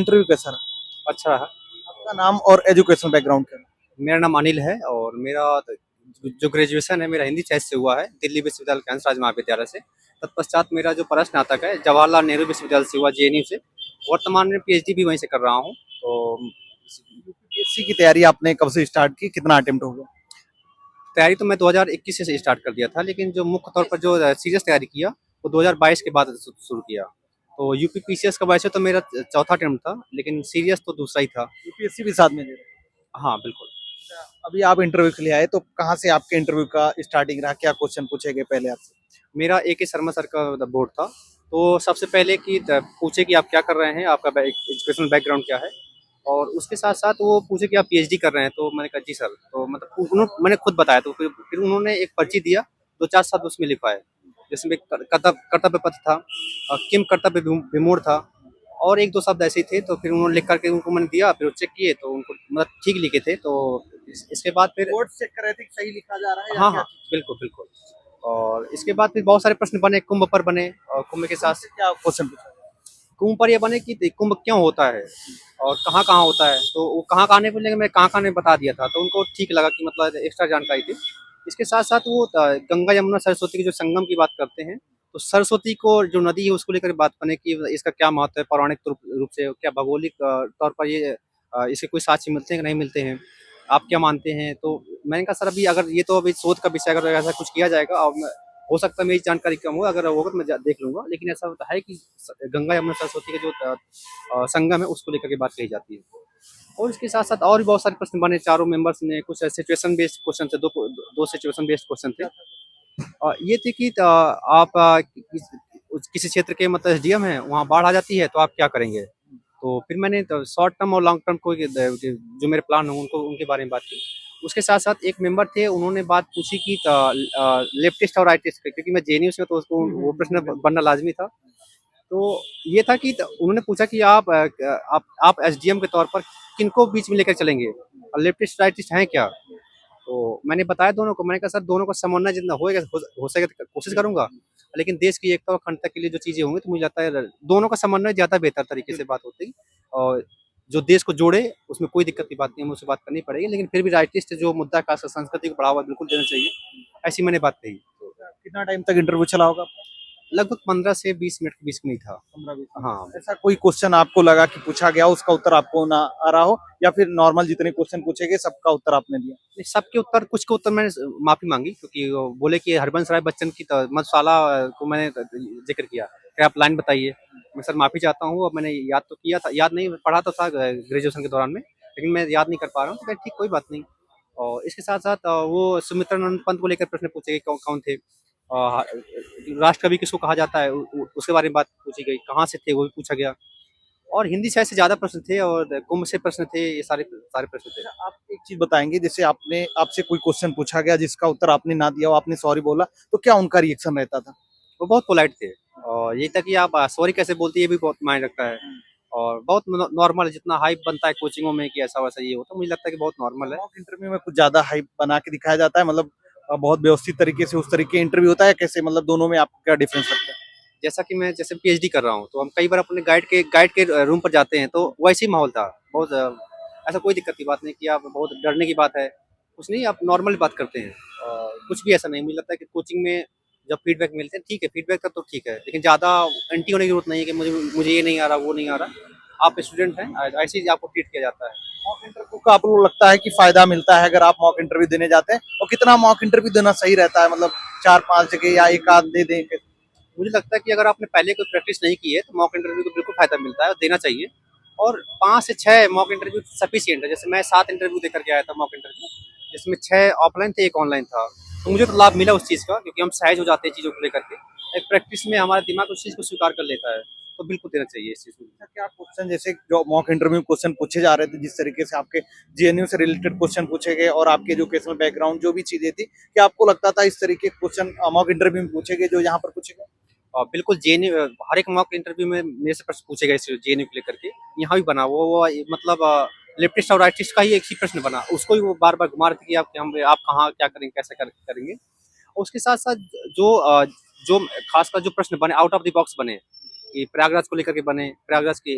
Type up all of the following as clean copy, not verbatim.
Interview कैसा रहा? अच्छा है। आपका नाम और एजुकेशन बैकग्राउंड क्या है? मेरा नाम अनिल है और मेरा जो ग्रेजुएशन है मेरा हिंदी साहित्य से हुआ है दिल्ली विश्वविद्यालय कैंसर राज्य महाविद्यालय से। तत्पश्चात मेरा जो प्रश्नातक है जवाहरलाल नेहरू विश्वविद्यालय से हुआ, जेएनयू से। वर्तमान में पीएचडी भी वहीं से कर रहा हूँ। तो यूपीएससी की तैयारी आपने कब से स्टार्ट की? कितना अटेम्प्ट हो गया? तैयारी तो मैं 2021 से स्टार्ट कर दिया था, लेकिन जो मुख्य तौर पर जो सीरियस तैयारी किया वो 2022 के बाद शुरू किया। तो यूपी पीसीएस का वैसे तो मेरा चौथा अटेम्प्ट था, लेकिन सीरियस तो दूसरा ही था। यूपीएससी भी साथ में दे रहे हैं? हाँ बिल्कुल। अभी आप इंटरव्यू के लिए आए तो कहाँ से आपके इंटरव्यू का स्टार्टिंग रहा? क्या क्वेश्चन पूछे गए पहले आपसे? मेरा ए शर्मा सर का बोर्ड था। तो सबसे पहले कि पूछे कि आप क्या कर रहे हैं, आपका एजुकेशनल बैकग्राउंड क्या है, और उसके साथ साथ वो पूछे कि आप पीएचडी कर रहे हैं। तो मैंने कहा जी सर। तो मतलब मैंने खुद बताया। तो फिर उन्होंने एक पर्ची दिया, दो चार शब्द उसमें लिखवाए, जिसमें कर्तव्य पथ था, किम कर्तव्य विमूढ़ था, और एक दो शब्द ऐसे ही थे। तो फिर उन्होंने लिख करके उनको मैंने दिया, फिर वो चेक किए तो उनको मतलब ठीक लिखे थे। तो इसके बाद फिर बोर्ड चेक कर रहे थे कि सही लिखा जा रहा है या हाँ क्या? हाँ बिल्कुल बिल्कुल। और इसके बाद फिर बहुत सारे प्रश्न बने कुंभ पर बने, और कुंभ के साथ से क्या क्वेश्चन पूछा? कुंभ पर ये बने कि कुंभ क्यों होता है और कहाँ कहाँ होता है। तो वो कहाँ कहाँ ने बोले, मैं कहाँ कहाँ ने बता दिया था, तो उनको ठीक लगा कि मतलब एक्स्ट्रा जानकारी थी। इसके साथ साथ वो गंगा यमुना सरस्वती के जो संगम की बात करते हैं, तो सरस्वती को जो नदी है उसको लेकर बात बने कि इसका क्या महत्व है पौराणिक रूप से, क्या भौगोलिक तौर पर ये इसके कोई साक्ष्य मिलते हैं कि नहीं मिलते हैं, आप क्या मानते हैं। तो मैंने कहा सर अभी अगर ये तो अभी शोध का विषय, अगर ऐसा कुछ किया जाएगा और हो सकता है मेरी जानकारी कम हो, अगर होगा तो मैं देख लूंगा। लेकिन ऐसा होता है कि गंगा यमुना सरस्वती के जो संगम है उसको लेकर के बात कही जाती है। और इसके साथ साथ और भी बहुत सारे प्रश्न बने चारों मेंबर्स ने। कुछ सिचुएशन बेस्ड क्वेश्चन थे, दो सिचुएशन बेस्ड क्वेश्चन थे। ये थे कि आप किसी क्षेत्र के मतलब एसडीएम हैं, वहाँ बाढ़ आ जाती है तो आप क्या करेंगे। तो फिर मैंने तो शॉर्ट टर्म और लॉन्ग टर्म को जो मेरे प्लान हो उनको उनके बारे में बात की। उसके साथ साथ एक मेंबर थे, उन्होंने बात पूछी कि लेफ्टिस्ट और राइटिस्ट, क्योंकि मैं जेएनयू से हूं, तो उसको वो प्रश्न बनना लाजमी था। तो ये था कि उन्होंने पूछा कि आप एसडीएम के तौर पर किनको बीच में लेकर चलेंगे और लेफ्टिस्ट राइटिस्ट हैं क्या। तो मैंने बताया दोनों को, मैंने कहा सर दोनों को समन्वय जितना होएगा हो सके तो कोशिश करूंगा, लेकिन देश की एकता और अखंडता के लिए जो चीजें होंगी तो मुझे लगता है दोनों का समन्वय ज्यादा बेहतर तरीके से बात होती। और जो देश को जोड़े उसमें कोई दिक्कत की बात नहीं, हमें उससे बात करनी पड़ेगी, लेकिन फिर भी राइटिस्ट जो मुद्दा का संस्कृति को बढ़ावा बिल्कुल देना चाहिए, ऐसी मैंने बात कही। कितना टाइम तक इंटरव्यू चला होगा? लगभग 15 से 20 मिनट के बीच में ही था। 15-20? हाँ। ऐसा कोई क्वेश्चन आपको लगा कि पूछा गया उसका उत्तर आपको ना आ रहा हो, या फिर नॉर्मल जितने क्वेश्चन पूछे गए सबका उत्तर आपने दिया? नहीं, सबके उत्तर, कुछ के उत्तर मैंने माफी मांगी, क्योंकि वो बोले कि हरबंस राय बच्चन की मधुशाला को मैंने जिक्र किया, क्या आप लाइन बताइए। मैं सर माफी चाहता हूँ, अब मैंने याद तो किया था, याद नहीं, पढ़ा तो था ग्रेजुएशन के दौरान में, लेकिन मैं याद नहीं कर पा रहा हूँ। तो ठीक, कोई बात नहीं। और इसके साथ साथ वो सुमित्रानंद पंत को लेकर प्रश्न पूछे गए, कौन कौन थे, राष्ट्र कवि किसको कहा जाता है उसके बारे में बात पूछी गई, कहाँ से थे वो भी पूछा गया। और हिंदी साहित्य से ज्यादा प्रश्न थे और कुंभ से प्रश्न थे, ये सारे सारे प्रश्न थे। आप एक चीज बताएंगे, जैसे आपने आपसे कोई क्वेश्चन पूछा गया जिसका उत्तर आपने ना दिया हो, आपने सॉरी बोला, तो क्या उनका रिएक्शन रहता था? वो बहुत पोलाइट थे, और ये तक कि आप सॉरी कैसे बोलती है, ये भी बहुत मायने रखता है। और बहुत नॉर्मल है, जितना हाइप बनता है कोचिंगों में कि ऐसा वैसा ये होता है, मुझे लगता है कि बहुत नॉर्मल है। मॉक इंटरव्यू में कुछ ज्यादा हाइप बना के दिखाया जाता है, मतलब बहुत व्यवस्थित तरीके से उस तरीके इंटरव्यू होता है, कैसे मतलब दोनों में आपको क्या डिफरेंस लगता है? जैसा कि मैं जैसे पीएचडी कर रहा हूँ, तो हम कई बार अपने गाइड के रूम पर जाते हैं, तो वैसे ही माहौल था बहुत। ऐसा कोई दिक्कत की बात नहीं कि आप बहुत डरने की बात है, कुछ नहीं, आप नॉर्मल बात करते हैं। कुछ भी ऐसा नहीं, मुझे लगता है कि कोचिंग में जब फीडबैक मिलते हैं, ठीक है, फीडबैक का तो ठीक है, लेकिन ज़्यादा एंटी होने की जरूरत नहीं है कि मुझे मुझे ये नहीं आ रहा, वो नहीं आ रहा। आप स्टूडेंट हैं, ऐसे ही आपको ट्रीट किया जाता है। मॉक इंटरव्यू का आपको लगता है कि फायदा मिलता है अगर आप मॉक इंटरव्यू देने जाते हैं, और कितना मॉक इंटरव्यू देना सही रहता है, मतलब 4-5 जगह या एक आध दे दें? मुझे लगता है कि अगर आपने पहले कोई प्रैक्टिस नहीं की है तो मॉक इंटरव्यू को बिल्कुल फायदा मिलता है और देना चाहिए। और 5 से 6 मॉक इंटरव्यू सफिशिएंट है। जैसे मैं 7 इंटरव्यू देकर के आया था मॉक इंटरव्यू, जिसमें 6 ऑफलाइन थे, 1 ऑनलाइन था। तो मुझे तो लाभ मिला उस चीज़ का, क्योंकि हम सहज हो जाते हैं चीज़ों को लेकर के। एक प्रैक्टिस में हमारा दिमाग उस चीज़ को स्वीकार कर लेता है, तो बिल्कुल देना चाहिए इस चीज़ को। अच्छा, क्या क्वेश्चन, जैसे जो मॉक इंटरव्यू क्वेश्चन पूछे जा रहे थे, जिस तरीके से आपके जेएनयू से रिलेटेड क्वेश्चन पूछे गए और आपके एजुकेशनल बैकग्राउंड जो भी चीजें थी, क्या आपको लगता था इस तरीके के क्वेश्चन मॉक इंटरव्यू में पूछे गए जो यहाँ पर पूछे गए? और बिल्कुल जेएनयू, हर एक मॉक इंटरव्यू में मेरे से प्रश्न पूछे गए जेएनयू को लेकर के। यहाँ भी बना वो मतलब लेफ्टिस्ट और राइटिस्ट का ही एक ही प्रश्न बना, उसको ही वो बार बार घुमा रहे थे कि आप कहाँ क्या करेंगे, कैसे करेंगे। और उसके साथ साथ जो खासकर जो प्रश्न बने आउट ऑफ द बॉक्स बने, कि प्रयागराज को लेकर के बने, प्रयागराज के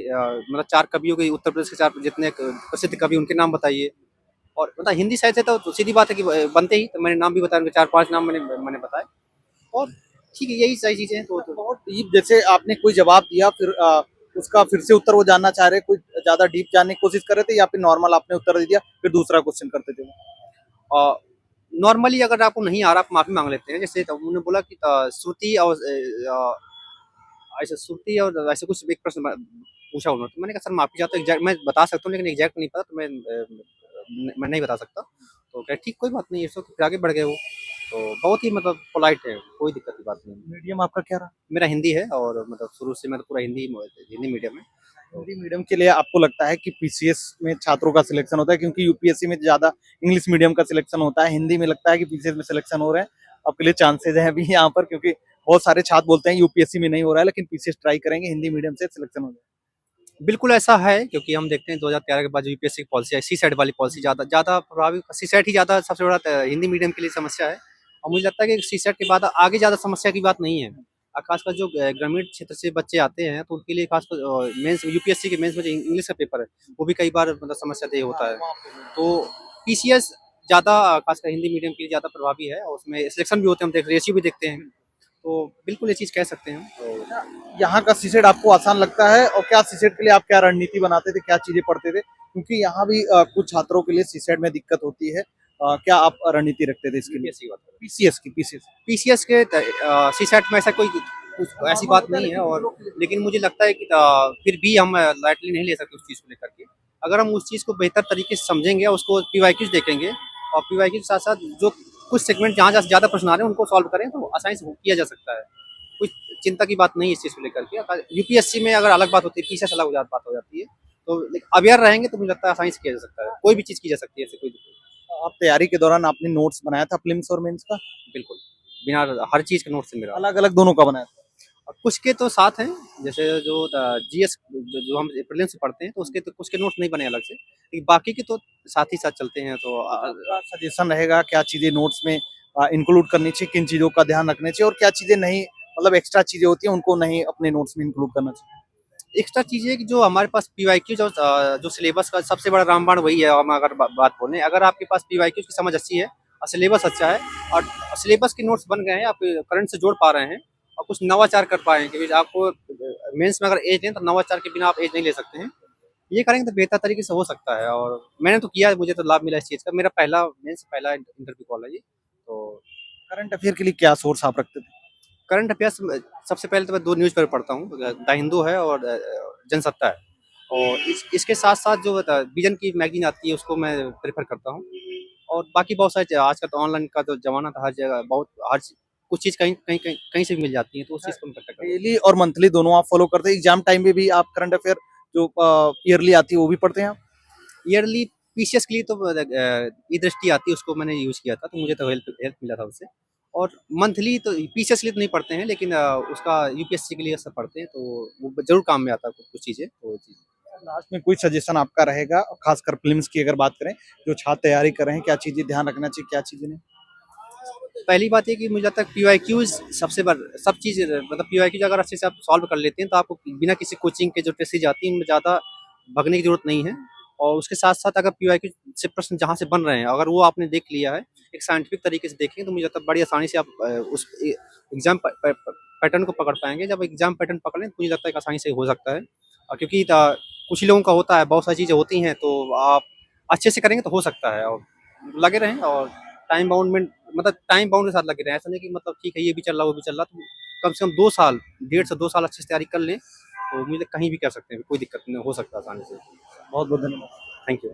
मतलब 4 कवियों के, उत्तर प्रदेश के 4 जितने प्रसिद्ध कवि उनके नाम बताइए। और मतलब हिंदी साहित्य से तो सीधी बात है कि बनते ही, तो मैंने नाम भी बताया, उनके 4-5 नाम मैंने बताए। और ठीक है, यही सारी चीज़ें हैं तो बहुत डीप, जैसे आपने कोई जवाब दिया फिर उसका फिर से उत्तर वो जानना चाह रहे, कोई ज्यादा डीप जानने की कोशिश कर रहे थे या फिर नॉर्मल आपने उत्तर दे दिया फिर दूसरा क्वेश्चन करते थे? नॉर्मली अगर आपको नहीं आ रहा, आप माफ़ी माँग लेते हैं। जैसे तो उन्होंने बोला कि श्रुति और ऐसे श्रुति और ऐसे कुछ एक प्रश्न पूछा उन्होंने, तो मैंने कहा सर माफ़ी चाहता हूँ, एग्जैक्ट मैं बता सकता हूँ लेकिन एग्जैक्ट नहीं पता, तो मैं नहीं बता सकता। तो कहा ठीक कोई बात नहीं, इट्स ओके, फिर आगे बढ़ गए वो। तो बहुत ही मतलब पोलाइट है, कोई दिक्कत की बात नहीं है। मीडियम आपका क्या रहा? मेरा हिंदी है और मतलब शुरू से मैं तो पूरा हिंदी मीडियम है। हिंदी मीडियम के लिए आपको लगता है कि पीसीएस में छात्रों का सिलेक्शन होता है, क्योंकि यूपीएससी में ज्यादा इंग्लिश मीडियम का सिलेक्शन होता है, हिंदी में लगता है कि पीसीएस में सिलेक्शन हो रहे हैं? आपके लिए चांसेस हैं अभी यहाँ पर, क्योंकि बहुत सारे छात्र बोलते हैं यूपीएससी में नहीं हो रहा है लेकिन पीसीएस ट्राई करेंगे, हिंदी मीडियम से सिलेक्शन हो जाए? बिल्कुल ऐसा है, क्योंकि हम देखते हैं 2013 के बाद जो यूपीएससी की पॉलिसी आई, सीसेट वाली पॉलिसी ज़्यादा ज़्यादा प्रभावी, सीसेट ही ज़्यादा सबसे बड़ा हिंदी मीडियम के लिए समस्या है। और मुझे लगता है कि सीसेट के बाद आगे ज़्यादा समस्या की बात नहीं है। खासकर जो ग्रामीण क्षेत्र से बच्चे आते हैं तो उनके लिए खासकर मेंस, यूपीएससी के मेंस में जो इंग्लिश का पेपर है वो भी कई बार मतलब समस्यादेह होता है। तो पीसीएस ज़्यादा खासकर हिंदी मीडियम के लिए ज़्यादा प्रभावी है, और उसमें सिलेक्शन भी होते हैं, हम रेशियो भी देखते हैं। तो बिल्कुल ये चीज़ कह सकते हैं। तो यहाँ का सीसेट आपको आसान लगता है, और क्या सीसेट के लिए आप क्या रणनीति बनाते थे, क्या चीजें पढ़ते थे? क्योंकि यहाँ भी कुछ छात्रों के लिए सीसेट में दिक्कत होती है, क्या आप रणनीति रखते थे इसके लिए? यूपीएससी की बात करें, पीसीएस की, पीसीएस। पीसीएस के सीसेट में ऐसा कोई कुछ ऐसी बात नहीं है, और लेकिन मुझे लगता है कि फिर भी हम लाइटली नहीं ले सकते उस चीज़ को लेकर के। अगर हम उस चीज़ को बेहतर तरीके से समझेंगे, उसको पीवाईक्यूज़ देखेंगे, और पीवाईक्यू के साथ-साथ जो कुछ सेगमेंट जहाँ ज़्यादा प्रश्न आ रहे हैं उनको सॉल्व करें तो आसानी से किया जा सकता है। कुछ चिंता की बात नहीं है इस चीज़ को लेकर के। यूपीएससी में अगर अलग बात होती है, पीसीएस अलग बात हो जाती है। तो अवेयर रहेंगे तो मुझे लगता है आसानी से किया जा सकता है। कोई भी चीज़ की जा सकती है, ऐसे कोई दिक्कत नहीं। आप तैयारी के दौरान आपने नोट्स बनाया था प्रीलिम्स और मेंस का? बिल्कुल, बिना हर चीज़ के नोट्स है मेरा। अलग अलग दोनों का बनाया था? और कुछ के तो साथ हैं, जैसे जो जीएस जो हम प्रीलिम्स से पढ़ते हैं तो उसके तो कुछ के नोट्स नहीं बने अलग से, लेकिन बाकी के तो साथ ही साथ चलते हैं। तो आपका सजेशन रहेगा क्या चीजें नोट्स में इंक्लूड करनी चाहिए, किन चीजों का ध्यान रखना चाहिए, और क्या चीजें नहीं, मतलब एक्स्ट्रा चीजें होती हैं उनको नहीं अपने नोट्स में इंक्लूड करना चाहिए? एक्स्ट्रा चीज़ है कि जो हमारे पास पीवाईक्यू जो सिलेबस का सबसे बड़ा रामबाण वही है। हम अगर बात बोलें, अगर आपके पास पीवाईक्यू की समझ अच्छी है और सिलेबस अच्छा है, और सिलेबस के नोट्स बन गए हैं, आप करंट से जोड़ पा रहे हैं और कुछ नवाचार कर पाए हैं, क्योंकि आपको मेंस में अगर एज लें तो नवाचार के बिना आप एज नहीं ले सकते हैं। ये करेंगे तो बेहतर तरीके से हो सकता है, और मैंने तो किया है, मुझे तो लाभ मिला इस चीज़ का। मेरा पहला मेंस पहला इंटरव्यू कॉल है ये। तो करंट अफेयर के लिए क्या सोर्स आप रखते थे? करंट अफेयर्स सबसे पहले तो मैं 2 न्यूज़पेपर पढ़ता हूँ, द हिंदू है और जनसत्ता है। और इसके साथ-साथ जो विज़न की मैगज़ीन आती है उसको मैं प्रेफ़र करता हूँ। और बाकी बहुत सारे आजकल तो ऑनलाइन का जो ज़माना था, हर जगह बहुत हर कुछ चीज़ कहीं से भी मिल जाती है, तो उस चीज़ को मैं प्रेफ़र करता हूँ। डेली और मंथली दोनों आप फॉलो करते हैं? एग्जाम टाइम में भी आप करंट अफेयर जो ईयरली आती है वो भी पढ़ते हैं आप? ईयरली पीसीएस के लिए तो ई-दृष्टि आती है, उसको मैंने यूज़ किया था, तो मुझे तो हेल्प हेल्प मिला था उससे। और मंथली तो पीसीएस के लिए तो नहीं पढ़ते हैं, लेकिन उसका यूपीएससी के लिए सब पढ़ते हैं, तो वो ज़रूर काम में आता है कुछ चीज़ें, तो वो चीज़। लास्ट में कोई सजेशन आपका रहेगा, खासकर प्रीलिम्स की अगर बात करें, जो छात्र तैयारी कर रहे हैं, क्या चीजें ध्यान रखना चाहिए, क्या चीजें नहीं? पहली बात ये कि मुझे लगता है पीवाईक्यूज़ सबसे सब चीज़, मतलब पीवाईक्यूज़ अगर अच्छे से आप सॉल्व कर लेते हैं तो आपको बिना किसी कोचिंग के जो टेस्ट आती है उनमें ज़्यादा भगने की ज़रूरत नहीं है। और उसके साथ-साथ अगर पीवाईक्यू से प्रश्न जहाँ से बन रहे हैं, अगर वो आपने देख लिया है, एक साइंटिफिक तरीके से देखेंगे, तो मुझे लगता है बड़ी आसानी से आप उस एग्ज़ाम पैटर्न को पकड़ पाएँगे। जब एग्ज़ाम पैटर्न पकड़ लें तो मुझे लगता है कि आसानी से हो सकता है। क्योंकि कुछ ही लोगों का होता है, बहुत सारी चीज़ें होती हैं, तो आप अच्छे से करेंगे तो हो सकता है। और लगे रहें, और टाइम बाउंड में, मतलब टाइम बाउंड के साथ लगे रहें। ऐसा नहीं कि मतलब ठीक है ये भी चल रहा है, वो भी चल रहा है, तो कम से कम 2 साल, 1.5 से 2 साल अच्छे से तैयारी कर लें, तो मुझे कहीं भी कर सकते हैं, कोई दिक्कत नहीं, हो सकता है आसानी से। बहुत बहुत धन्यवाद। Thank you.